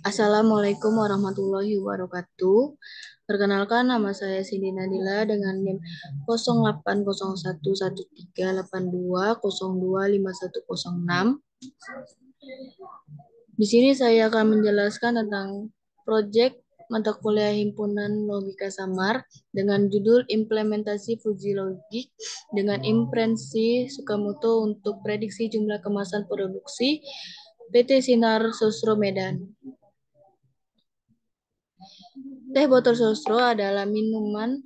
Assalamualaikum warahmatullahi wabarakatuh. Perkenalkan, nama saya Cindy Nadila dengan NIM 08011382025106. Di sini saya akan menjelaskan tentang proyek mata kuliah Himpunan Logika Samar dengan judul Implementasi Fuji Logik dengan Impresi Sukamoto untuk prediksi jumlah kemasan produksi PT Sinar Sosro Medan. Teh botol sosro adalah minuman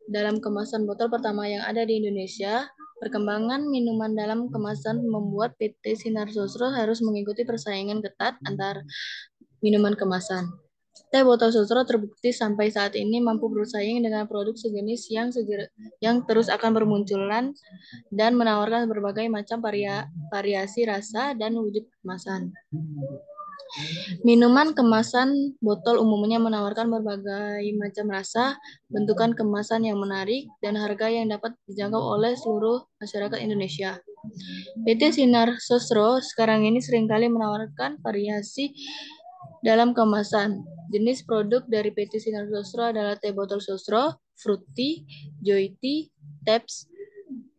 dalam kemasan botol pertama yang ada di Indonesia. Perkembangan minuman dalam kemasan membuat PT Sinar Sosro harus mengikuti persaingan ketat antar minuman kemasan. Teh botol sosro terbukti sampai saat ini mampu bersaing dengan produk sejenis yang terus akan bermunculan dan menawarkan berbagai macam variasi rasa dan wujud kemasan. Minuman kemasan botol umumnya menawarkan berbagai macam rasa, bentukan kemasan yang menarik, dan harga yang dapat dijangkau oleh seluruh masyarakat Indonesia. PT Sinar Sosro sekarang ini seringkali menawarkan variasi dalam kemasan. Jenis produk dari PT Sinar Sosro adalah teh botol sosro, fruity, joy tea, taps,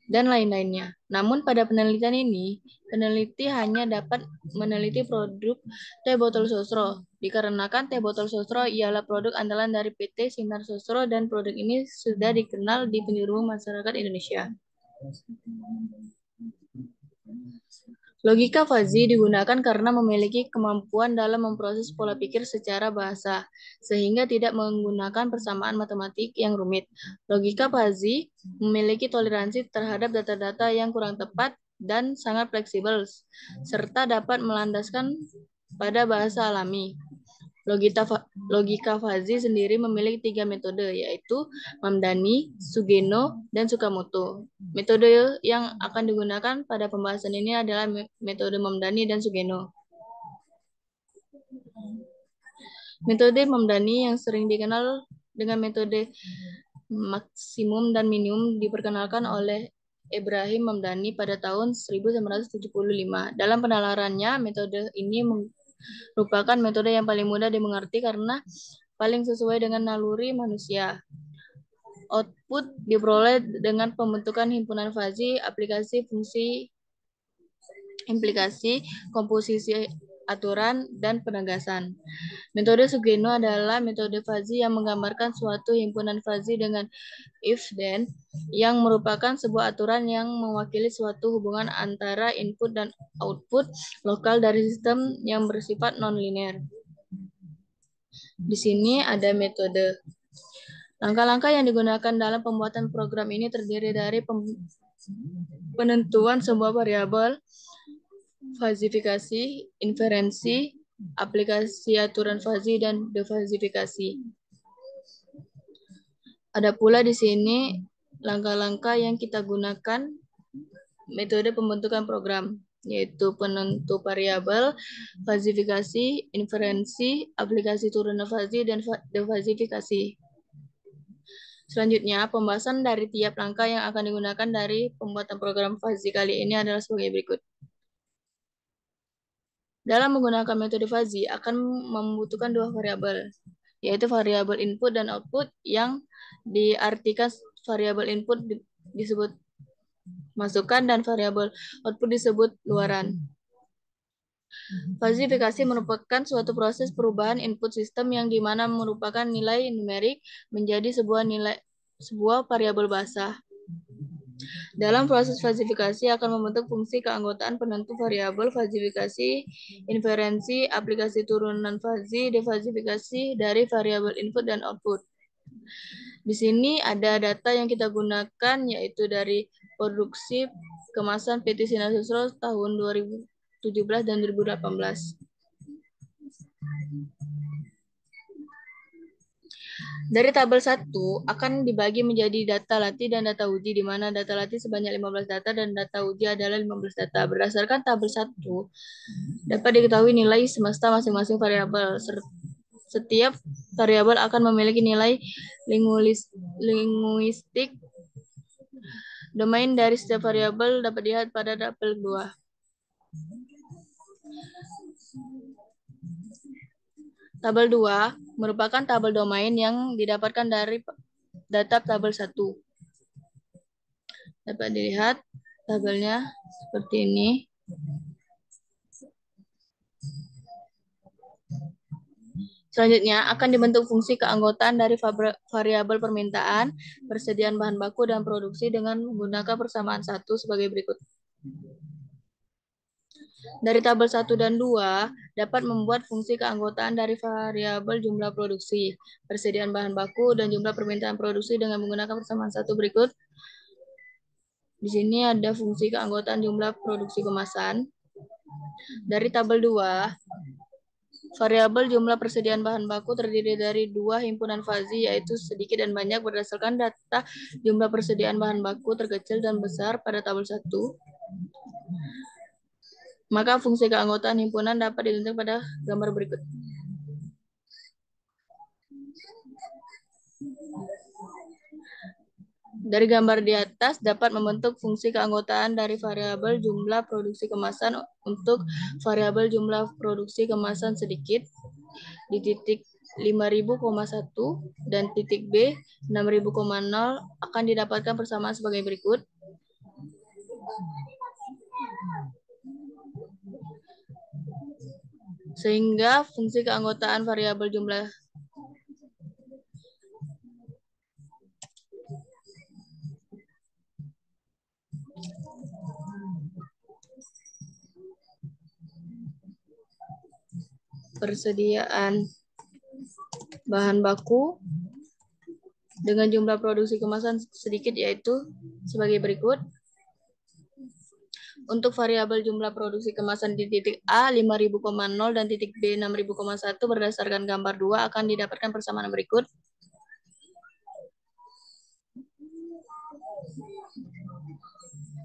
dan lain-lainnya. Namun pada penelitian ini, peneliti hanya dapat meneliti produk teh botol sosro, dikarenakan teh botol sosro ialah produk andalan dari PT Sinar Sosro dan produk ini sudah dikenal di penjuru masyarakat Indonesia. Logika fuzzy digunakan karena memiliki kemampuan dalam memproses pola pikir secara bahasa, sehingga tidak menggunakan persamaan matematik yang rumit. Logika fuzzy memiliki toleransi terhadap data-data yang kurang tepat dan sangat fleksibel, serta dapat melandaskan pada bahasa alami. Logika fuzzy sendiri memiliki 3 metode, yaitu Mamdani, Sugeno, dan Sukamoto. Metode yang akan digunakan pada pembahasan ini adalah metode Mamdani dan Sugeno. Metode Mamdani yang sering dikenal dengan metode maksimum dan minimum diperkenalkan oleh Ibrahim Mamdani pada tahun 1975. Dalam penalarannya, metode ini merupakan metode yang paling mudah dimengerti karena paling sesuai dengan naluri manusia. Output diperoleh dengan pembentukan himpunan fuzzy, aplikasi fungsi, implikasi, komposisi aturan, dan penegasan. Metode Sugeno adalah metode fuzzy yang menggambarkan suatu himpunan fuzzy dengan if-then yang merupakan sebuah aturan yang mewakili suatu hubungan antara input dan output lokal dari sistem yang bersifat non-linear. Di sini ada metode. Langkah-langkah yang digunakan dalam pembuatan program ini terdiri dari penentuan sebuah variabel, fazifikasi, inferensi, aplikasi aturan fuzzy, dan defazifikasi. Ada pula di sini langkah-langkah yang kita gunakan metode pembentukan program, yaitu penentu variabel, fazifikasi, inferensi, aplikasi turunan fuzzy, dan defazifikasi. Selanjutnya, pembahasan dari tiap langkah yang akan digunakan dari pembuatan program fuzzy kali ini adalah sebagai berikut. Dalam menggunakan metode fuzzy akan membutuhkan dua variabel, yaitu variabel input dan output yang diartikan variabel input disebut masukan dan variabel output disebut luaran. Fazifikasi merupakan suatu proses perubahan input sistem yang dimana merupakan nilai numerik menjadi sebuah variabel basah. Dalam proses fazifikasi akan membentuk fungsi keanggotaan penentu variabel, fazifikasi, inferensi, aplikasi turunan fuzzy, defazifikasi dari variabel input dan output. Di sini ada data yang kita gunakan yaitu dari produksi kemasan PT Sinar Sosro tahun 2017 dan 2018. Dari tabel 1 akan dibagi menjadi data latih dan data uji, di mana data latih sebanyak 15 data dan data uji adalah 15 data. Berdasarkan tabel 1, dapat diketahui nilai semesta masing-masing variabel. Setiap variabel akan memiliki nilai linguistik. Domain dari setiap variabel dapat dilihat pada tabel 2. Tabel 2 merupakan tabel domain yang didapatkan dari data tabel 1. Dapat dilihat tabelnya seperti ini. Selanjutnya akan dibentuk fungsi keanggotaan dari variabel permintaan, persediaan bahan baku, dan produksi dengan menggunakan persamaan 1 sebagai berikut. Dari tabel 1 dan 2 dapat membuat fungsi keanggotaan dari variabel jumlah produksi, persediaan bahan baku, dan jumlah permintaan produksi dengan menggunakan persamaan 1 berikut. Di sini ada fungsi keanggotaan jumlah produksi kemasan. Dari tabel 2, variabel jumlah persediaan bahan baku terdiri dari dua himpunan fazi, yaitu sedikit dan banyak berdasarkan data jumlah persediaan bahan baku terkecil dan besar pada tabel 1. Maka fungsi keanggotaan himpunan dapat ditunjukkan pada gambar berikut. Dari gambar di atas dapat membentuk fungsi keanggotaan dari variabel jumlah produksi kemasan untuk variabel jumlah produksi kemasan sedikit di titik 5000,1 dan titik B 6000,0 akan didapatkan persamaan sebagai berikut. Sehingga fungsi keanggotaan variabel jumlah persediaan bahan baku dengan jumlah produksi kemasan sedikit yaitu sebagai berikut. Untuk variabel jumlah produksi kemasan di titik A 5000,0 dan titik B 6000,1 berdasarkan gambar 2 akan didapatkan persamaan berikut.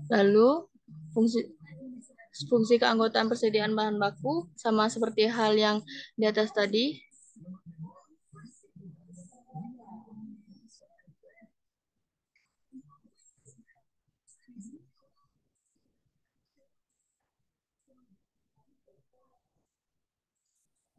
Lalu fungsi keanggotaan persediaan bahan baku sama seperti hal yang di atas tadi.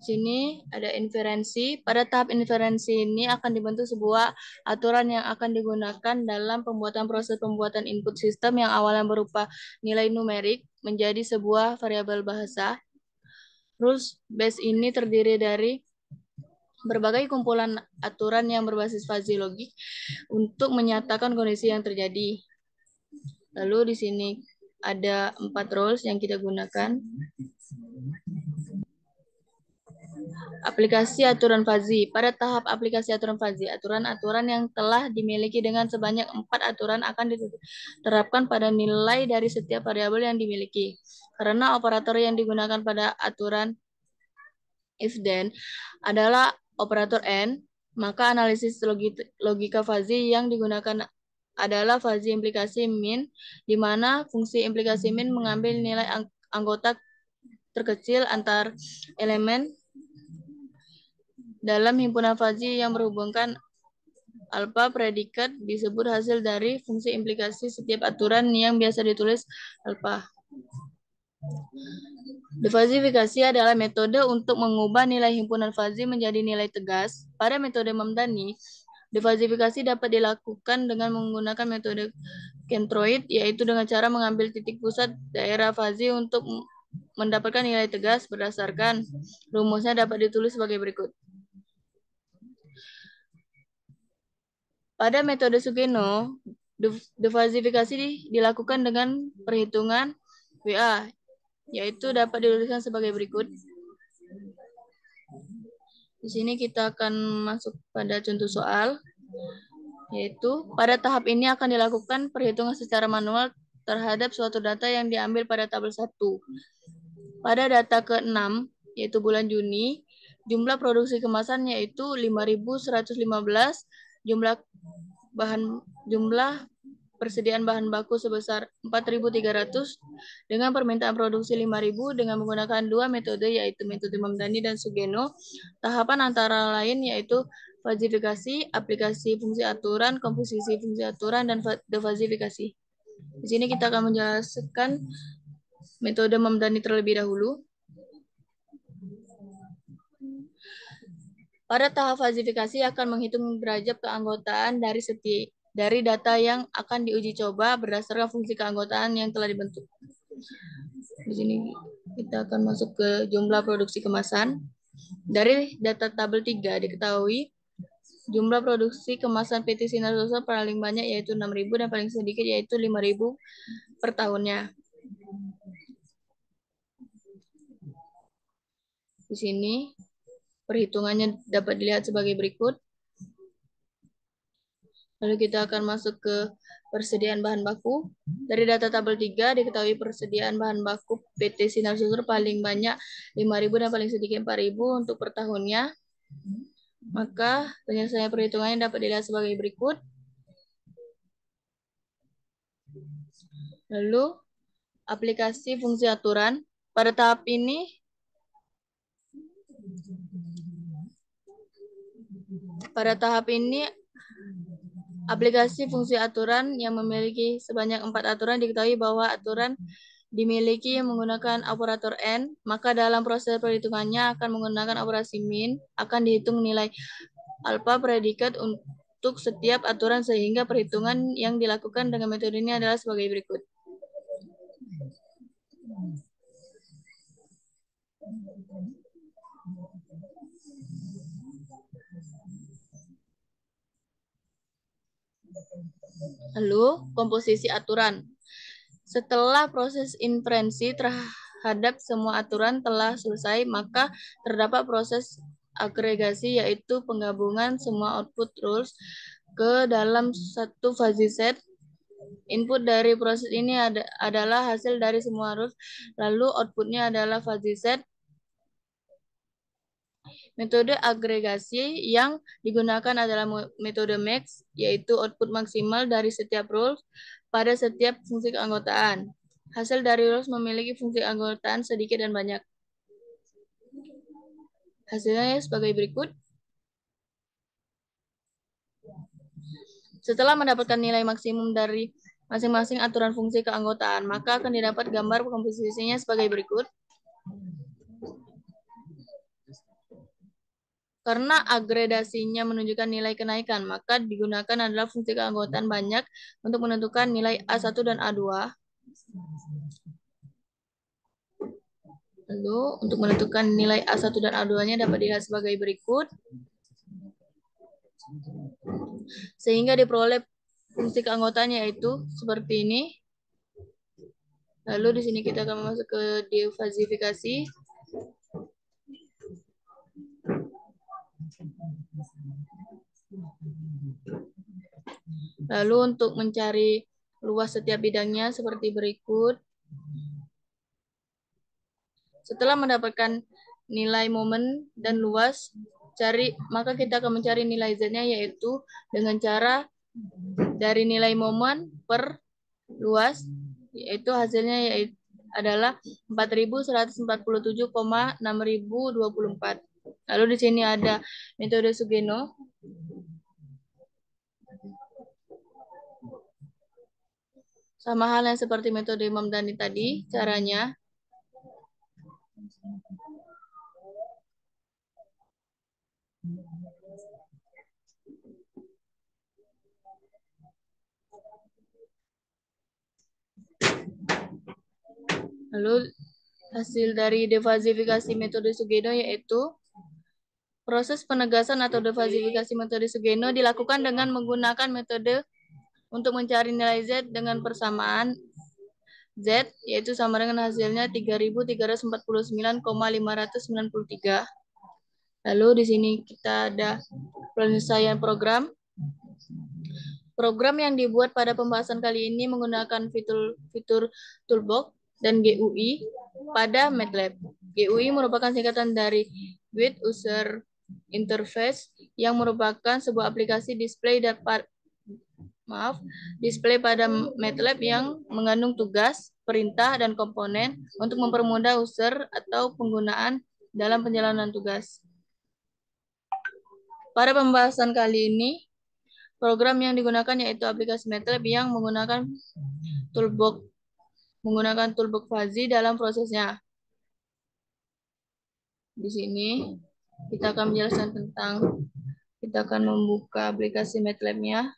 Sini ada inferensi. Pada tahap inferensi ini akan dibentuk sebuah aturan yang akan digunakan dalam pembuatan proses pembuatan input sistem yang awalnya berupa nilai numerik menjadi sebuah variabel bahasa. Rules base ini terdiri dari berbagai kumpulan aturan yang berbasis fuzzy logik untuk menyatakan kondisi yang terjadi. Lalu di sini ada 4 rules yang kita gunakan. Aplikasi aturan fuzzy. Pada tahap aplikasi aturan fuzzy, aturan-aturan yang telah dimiliki dengan sebanyak 4 aturan akan diterapkan pada nilai dari setiap variabel yang dimiliki. Karena operator yang digunakan pada aturan if then adalah operator and, maka analisis logika fuzzy yang digunakan adalah fuzzy implikasi min, di mana fungsi implikasi min mengambil nilai anggota terkecil antar elemen dalam himpunan fuzzy yang berhubungkan alpha predikat disebut hasil dari fungsi implikasi setiap aturan yang biasa ditulis alpha. Defuzzifikasi adalah metode untuk mengubah nilai himpunan fuzzy menjadi nilai tegas. Pada metode Mamdani, defuzzifikasi dapat dilakukan dengan menggunakan metode Centroid, yaitu dengan cara mengambil titik pusat daerah fuzzy untuk mendapatkan nilai tegas berdasarkan rumusnya dapat ditulis sebagai berikut. Pada metode Sugeno, defuzzifikasi dilakukan dengan perhitungan WA, yaitu dapat dituliskan sebagai berikut. Di sini kita akan masuk pada contoh soal, yaitu pada tahap ini akan dilakukan perhitungan secara manual terhadap suatu data yang diambil pada tabel 1. Pada data ke-6, yaitu bulan Juni, jumlah produksi kemasan yaitu 5.115, jumlah persediaan bahan baku sebesar 4.300 dengan permintaan produksi 5.000 dengan menggunakan dua metode yaitu metode Mamdani dan Sugeno. Tahapan antara lain yaitu fuzzifikasi, aplikasi fungsi aturan, komposisi fungsi aturan, dan defuzzifikasi. Di sini kita akan menjelaskan metode Mamdani terlebih dahulu. Pada tahap fazifikasi akan menghitung derajat keanggotaan dari data yang akan diuji coba berdasarkan fungsi keanggotaan yang telah dibentuk. Di sini kita akan masuk ke jumlah produksi kemasan. Dari data tabel 3 diketahui jumlah produksi kemasan PT Sinar Sosro paling banyak yaitu 6.000 dan paling sedikit yaitu 5.000 per tahunnya. Di sini perhitungannya dapat dilihat sebagai berikut. Lalu kita akan masuk ke persediaan bahan baku. Dari data tabel 3 diketahui persediaan bahan baku PT Sinar Sosro paling banyak 5.000 dan paling sedikit 4.000 untuk per tahunnya. Maka penyelesaian perhitungannya dapat dilihat sebagai berikut. Lalu aplikasi fungsi aturan. Pada tahap ini aplikasi fungsi aturan yang memiliki sebanyak 4 aturan diketahui bahwa aturan dimiliki menggunakan operator N, maka dalam proses perhitungannya akan menggunakan operasi min, akan dihitung nilai alfa predikat untuk setiap aturan sehingga perhitungan yang dilakukan dengan metode ini adalah sebagai berikut. Lalu, komposisi aturan. Setelah proses inferensi terhadap semua aturan telah selesai, maka terdapat proses agregasi yaitu penggabungan semua output rules ke dalam satu fuzzy set. Input dari proses ini adalah hasil dari semua rules, lalu outputnya adalah fuzzy set. Metode agregasi yang digunakan adalah metode max, yaitu output maksimal dari setiap rules pada setiap fungsi keanggotaan. Hasil dari rules memiliki fungsi keanggotaan sedikit dan banyak. Hasilnya sebagai berikut. Setelah mendapatkan nilai maksimum dari masing-masing aturan fungsi keanggotaan, maka akan didapat gambar komposisinya sebagai berikut. Karena agregasinya menunjukkan nilai kenaikan, maka digunakan adalah fungsi keanggotaan banyak untuk menentukan nilai A1 dan A2. Lalu, untuk menentukan nilai A1 dan A2-nya dapat dilihat sebagai berikut. Sehingga diperoleh fungsi keanggotaan yaitu seperti ini. Lalu di sini kita akan masuk ke defazifikasi. Lalu untuk mencari luas setiap bidangnya seperti berikut. Setelah mendapatkan nilai momen dan luas, maka kita akan mencari nilai Z-nya yaitu dengan cara dari nilai momen per luas, yaitu hasilnya adalah 4147,6024. Lalu di sini ada metode Sugeno. Sama halnya seperti metode Mamdani tadi, caranya. Lalu hasil dari defazifikasi metode Sugeno yaitu proses penegasan atau defazifikasi metode Sugeno dilakukan dengan menggunakan metode untuk mencari nilai Z dengan persamaan Z, yaitu sama dengan hasilnya 3.349,593. Lalu di sini kita ada penyelesaian program. Program yang dibuat pada pembahasan kali ini menggunakan fitur Toolbox dan GUI pada MATLAB. GUI merupakan singkatan dari Get User Interface yang merupakan sebuah aplikasi display pada MATLAB yang mengandung tugas, perintah, dan komponen untuk mempermudah user atau penggunaan dalam penjalanan tugas. Pada pembahasan kali ini, program yang digunakan yaitu aplikasi MATLAB yang menggunakan Toolbox fuzzy dalam prosesnya. Di sini Kita akan menjelaskan tentang, kita akan membuka aplikasi MATLAB-nya.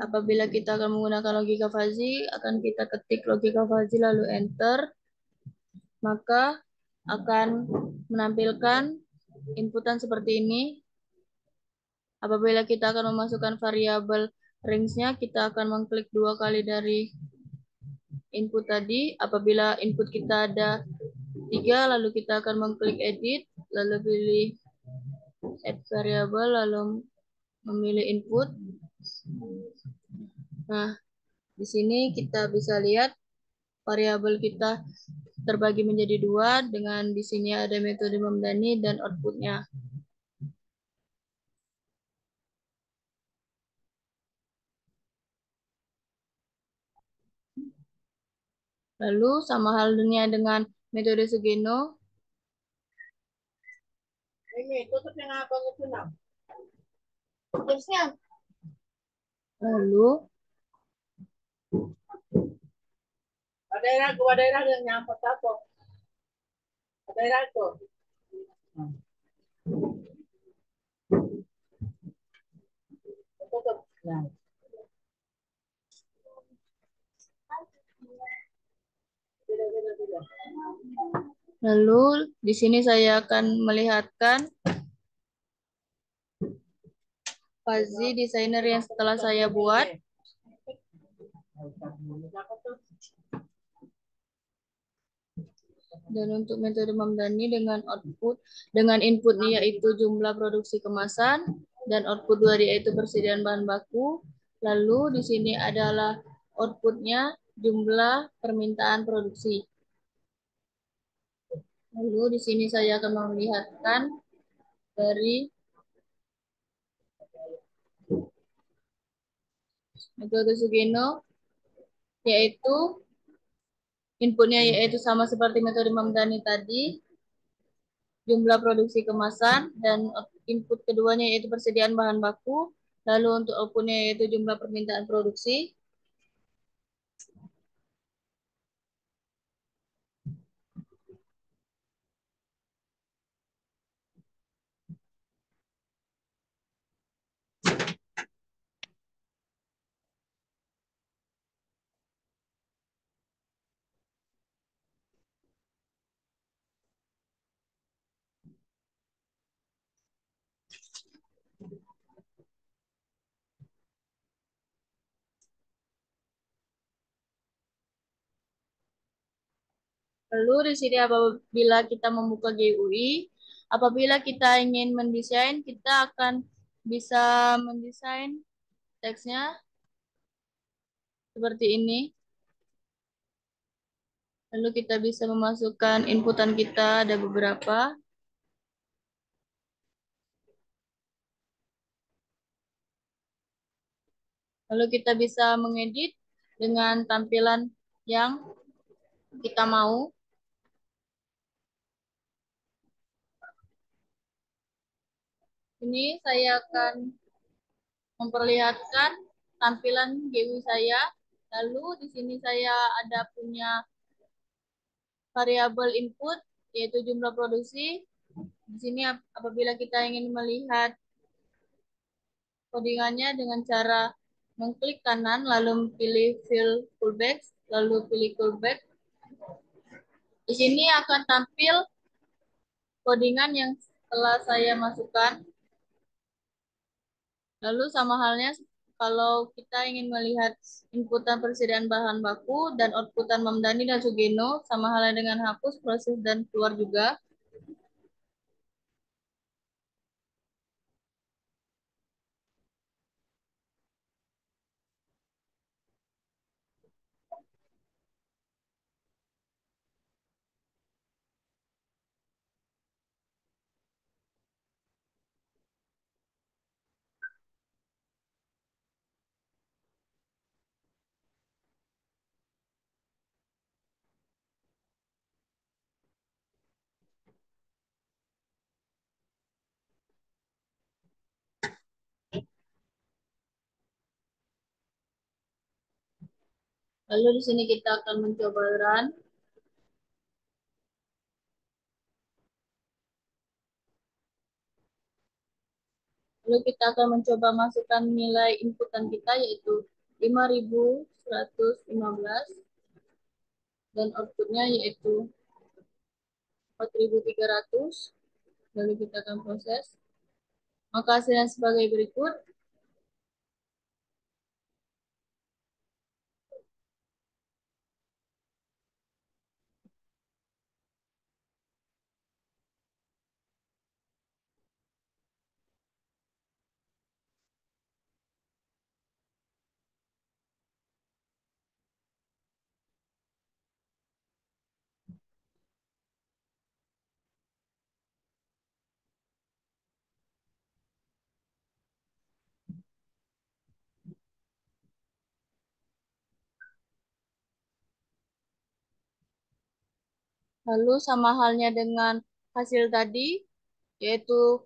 Apabila kita akan menggunakan logika fuzzy, akan kita ketik logika fuzzy lalu enter, maka akan menampilkan inputan seperti ini. Apabila kita akan memasukkan variabel range-nya, kita akan mengklik 2 kali dari input tadi. Apabila input kita ada 3, lalu kita akan mengklik edit, lalu pilih add variable, lalu memilih input. Nah, di sini kita bisa lihat variabel kita terbagi menjadi 2, dengan di sini ada metode Mamdani dan outputnya. Lalu sama halnya dengan metode Sugeno. Ini tutup yang apa itu nak? Terusnya. Lalu daerah yang nyampe apa? Daerah itu. Tutup. Nah. Lalu di sini saya akan melihatkan fuzzy designer yang setelah saya buat. Dan untuk metode Mamdani dengan output, dengan inputnya yaitu jumlah produksi kemasan dan output 2 yaitu persediaan bahan baku. Lalu di sini adalah outputnya jumlah permintaan produksi. Lalu di sini saya akan melihatkan dari metode Sugeno, yaitu inputnya yaitu sama seperti metode Mamdani tadi, jumlah produksi kemasan, dan input keduanya yaitu persediaan bahan baku. Lalu untuk outputnya yaitu jumlah permintaan produksi. Lalu di sini apabila kita membuka GUI, apabila kita ingin mendesain, kita akan bisa mendesain teksnya seperti ini. Lalu kita bisa memasukkan inputan kita, ada beberapa. Lalu kita bisa mengedit dengan tampilan yang kita mau. Ini saya akan memperlihatkan tampilan GUI saya. Lalu di sini saya ada punya variabel input, yaitu jumlah produksi. Di sini apabila kita ingin melihat codingannya dengan cara mengklik kanan, lalu pilih fill fullback, lalu pilih fullback. Di sini akan tampil codingan yang telah saya masukkan. Lalu sama halnya kalau kita ingin melihat inputan persediaan bahan baku dan outputan Mamdani dan Sugeno, sama halnya dengan hapus, proses, dan keluar juga. Lalu di sini kita akan mencoba run. Lalu kita akan mencoba masukkan nilai inputan kita yaitu 5.115 dan outputnya yaitu 4.300. Lalu kita akan proses. Maka hasilnya sebagai berikut. Lalu sama halnya dengan hasil tadi, yaitu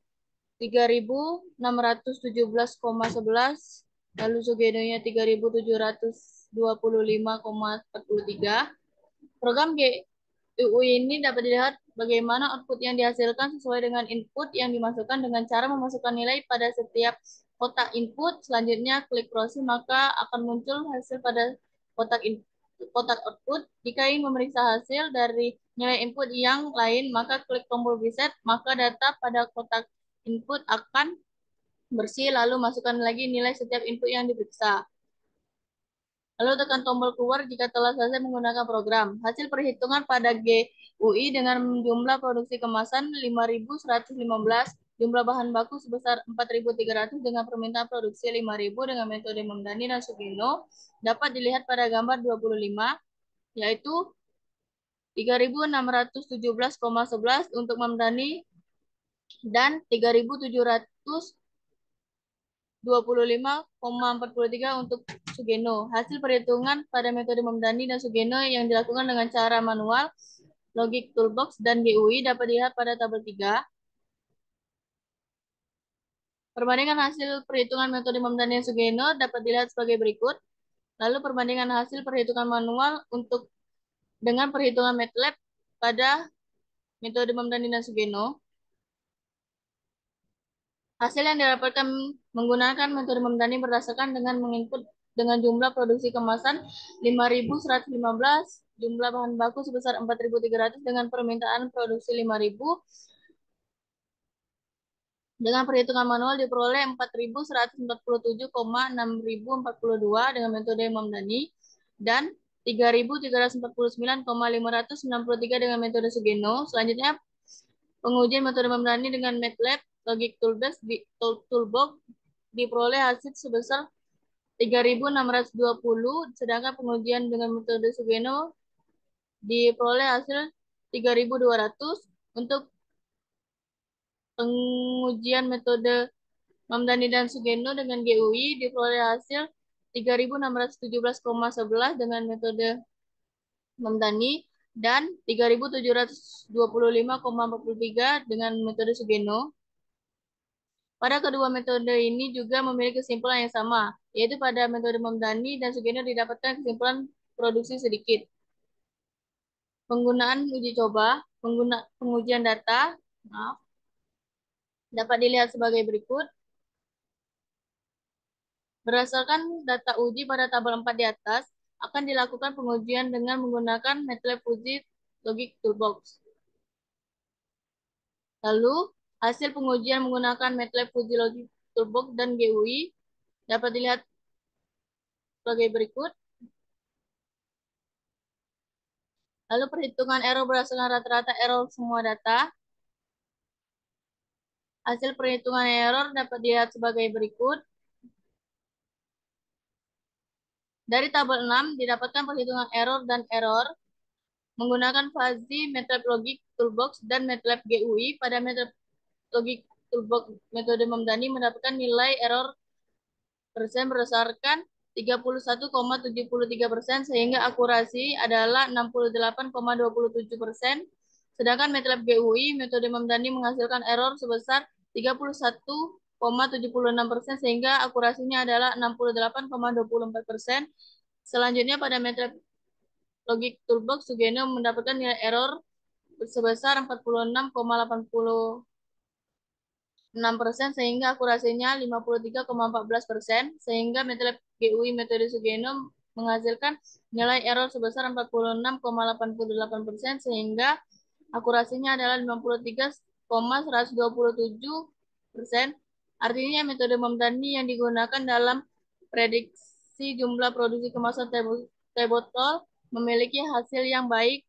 3.617,11, lalu Sugenonya 3.725,43. Program GUI ini dapat dilihat bagaimana output yang dihasilkan sesuai dengan input yang dimasukkan dengan cara memasukkan nilai pada setiap kotak input. Selanjutnya klik proceed, maka akan muncul hasil pada kotak input, kotak output. Jika ingin memeriksa hasil dari nilai input yang lain, maka klik tombol reset, maka data pada kotak input akan bersih, lalu masukkan lagi nilai setiap input yang diperiksa. Lalu tekan tombol keluar jika telah selesai menggunakan program. Hasil perhitungan pada GUI dengan jumlah produksi kemasan 5.115, jumlah bahan baku sebesar 4.300 dengan permintaan produksi 5.000 dengan metode Mamdani dan Sugino dapat dilihat pada gambar 25, yaitu 3.617,11 untuk Mamdani dan 3.725,43 untuk Sugeno. Hasil perhitungan pada metode Mamdani dan Sugeno yang dilakukan dengan cara manual, Logic Toolbox, dan GUI dapat dilihat pada tabel 3. Perbandingan hasil perhitungan metode Mamdani dan Sugeno dapat dilihat sebagai berikut. Lalu perbandingan hasil perhitungan manual untuk dengan perhitungan MATLAB pada metode Mamdani dan Sugeno. Hasil yang didapatkan menggunakan metode Mamdani berdasarkan dengan menginput dengan jumlah produksi kemasan 5.115, jumlah bahan baku sebesar 4.300 dengan permintaan produksi 5.000. Dengan perhitungan manual diperoleh 4.147,6.042 dengan metode Mamdani dan 3.349,563 dengan metode Sugeno. Selanjutnya, pengujian metode Mamdani dengan MATLAB Logic Toolbox diperoleh hasil sebesar 3.620, sedangkan pengujian dengan metode Sugeno diperoleh hasil 3.200. Untuk pengujian metode Mamdani dan Sugeno dengan GUI diperoleh hasil 3.617,11 dengan metode Mamdani dan 3.725,43 dengan metode Sugeno. Pada kedua metode ini juga memiliki kesimpulan yang sama, yaitu pada metode Mamdani dan Sugeno didapatkan kesimpulan produksi sedikit. Penggunaan uji coba, pengujian data, dapat dilihat sebagai berikut. Berdasarkan data uji pada tabel 4 di atas, akan dilakukan pengujian dengan menggunakan MATLAB Uji Logic Toolbox. Lalu, hasil pengujian menggunakan MATLAB Uji Logic Toolbox dan GUI dapat dilihat sebagai berikut. Lalu perhitungan error berdasarkan rata-rata error semua data. Hasil perhitungan error dapat dilihat sebagai berikut. Dari tabel 6 didapatkan perhitungan error dan error menggunakan fuzzy MATLAB Logic Toolbox dan MATLAB GUI. Pada MATLAB Logic Toolbox metode Mamdani mendapatkan nilai error persen berdasarkan 31,73% sehingga akurasi adalah 68,27%. Sedangkan MATLAB GUI metode Mamdani menghasilkan error sebesar 31,76% sehingga akurasinya adalah 68,24%. Selanjutnya pada MATLAB Logic Toolbox, Sugeno mendapatkan nilai error sebesar 46,86% sehingga akurasinya 53,14%, sehingga MATLAB GUI metode Sugeno menghasilkan nilai error sebesar 46,88% sehingga akurasinya adalah 53,127%. Artinya metode Mamdani yang digunakan dalam prediksi jumlah produksi kemasan teh botol memiliki hasil yang baik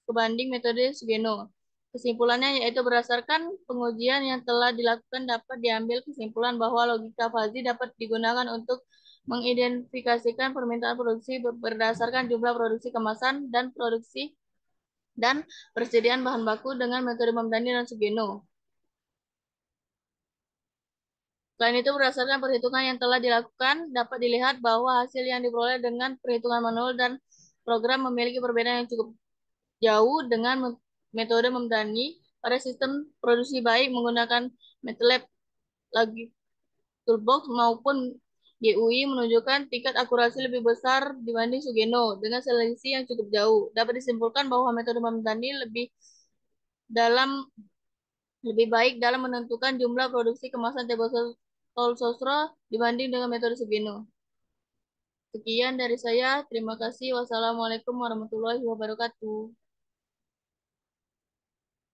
kebanding metode Sugeno. Kesimpulannya yaitu berdasarkan pengujian yang telah dilakukan dapat diambil kesimpulan bahwa logika fuzzy dapat digunakan untuk mengidentifikasikan permintaan produksi berdasarkan jumlah produksi kemasan dan persediaan bahan baku dengan metode Mamdani dan Sugeno. Selain itu, berdasarkan perhitungan yang telah dilakukan, dapat dilihat bahwa hasil yang diperoleh dengan perhitungan manual dan program memiliki perbedaan yang cukup jauh dengan metode Mamdani. Pada sistem produksi baik menggunakan MATLAB Logic Toolbox maupun GUI menunjukkan tingkat akurasi lebih besar dibanding Sugeno dengan selisih yang cukup jauh. Dapat disimpulkan bahwa metode Mamdani dalam lebih baik dalam menentukan jumlah produksi kemasan teh botol sosro dibanding dengan metode Sugeno. Sekian dari saya. Terima kasih. Wassalamualaikum warahmatullahi wabarakatuh.